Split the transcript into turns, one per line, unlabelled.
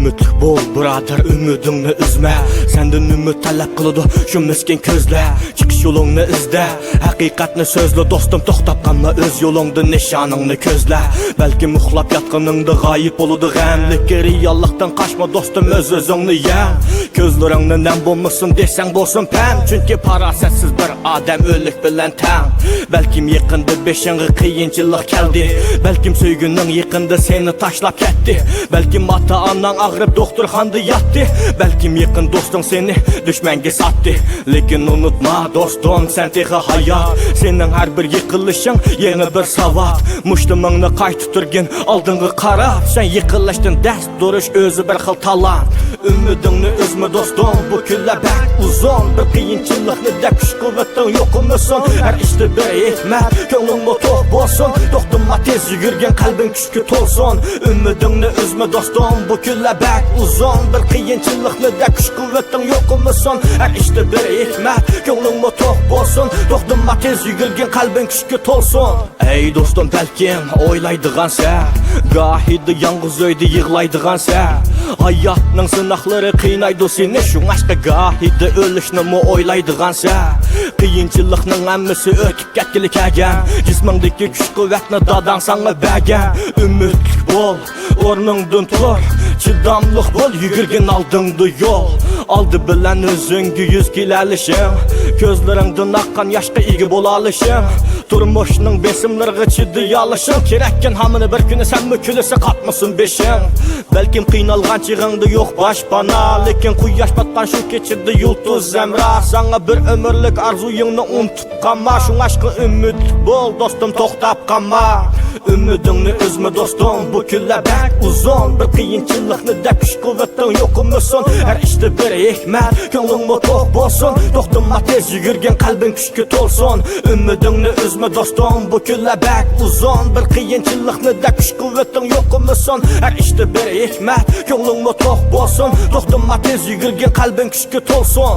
Ümit bol birader, ümidingni üzme. Senden ümit talep kılıdı şu miskin közle. Çıkış yolunu izle, haqiqatni sözle. Dostum to'xtab qolma, öz yolunda nişanını közle. Belki muhlap yatqınыңda g'ayib boludu g'amlik. Reallıqdan qaçma dostum, öz özüngni yem. Közleringni nem bolmasın desang bolsun pam. Çünkü parasatsiz bir adam ölük bilen tam. Belkim yaqında beşingi qiyinchilik keldi. Belkim söygünün yaqında seni taşlap ketdi. Belkim ata anan ağrıp doktorxonada yatdı. Belkim yaqin dostun seni düşmanga satdı. Lekin unutma dostum, sen tehi hayat. Senin her bir yıkılışın yeni bir savat. Muştumingni qaytib turgin oldinga qarab. Sen yıkılışdın dast duruş özü bir xil talant. Ümidingni üzme dostum, bu kunlar bak uzun. Bir qiyinchilikni deb kuch quvvating yo'qmisin. Her işte bir hikmat, ko'ngling to'q bo'lsin. To'xtama tez yugurgan qalbing kuchga to'lsin. Ümidingni üzme dostum, bu kunlar bak uzun. Bir qiyinchilikni deb kuch quvvating yo'qmisin. Her işte bir hikmat, ko'ngling to'q bo'lsin. To'xtama tez yugurgan qalbing kuchga to'lsin. Ey dostum, balkim o'ylaydigansan, gohida yolg'iz uyda yig'laydigansan. Hayatning sınaqlari qiynaydi seni, shunga gohida o'lishnimi o'ylaydigansan. Qiyinchilikning hammasi o'tib ketgili kelgan. Jismingdagi kuch-quvvatni dadang sanga bergan. Umidli bo'l, o'rningdan tur, chidamliq bo'l, yugurgin oldingda yo'l. Aldı bilan o'zingga yuz kelalishing, ko'zlaringdan aqqan yoshga ega bo'la olishing. Turmushning besimlariga chiday olishing kerakkan. Hamini bir kuni sen mükülese qatmasın beshing. Balkim qiynalgan chig'ingda yo'q boshpana, lekin quyosh botgan shu kechida yulduz zamra. Sana bir ömürlük arzuyingni unutib qolma. Shunga umidli bo'l dostum, to'xtab qolma. Ümidingni üzme dostum, bu kunlar bak uzun. Bir qiyinchilikni deb kuch quvvating yo'qmisin. Her işte bir hikmat, ko'ngling to'q bo'lsin. To'xtama tez yugurgan qalbing kuchga to'lsin. Ümidingni üzme dostum, bu kunlar bak uzun. Bir qiyinchilikni deb kuch quvvating yo'qmisin. Her işte bir hikmat, ko'ngling to'q bo'lsin. To'xtama tez yugurgan qalbing kuchga to'lsin.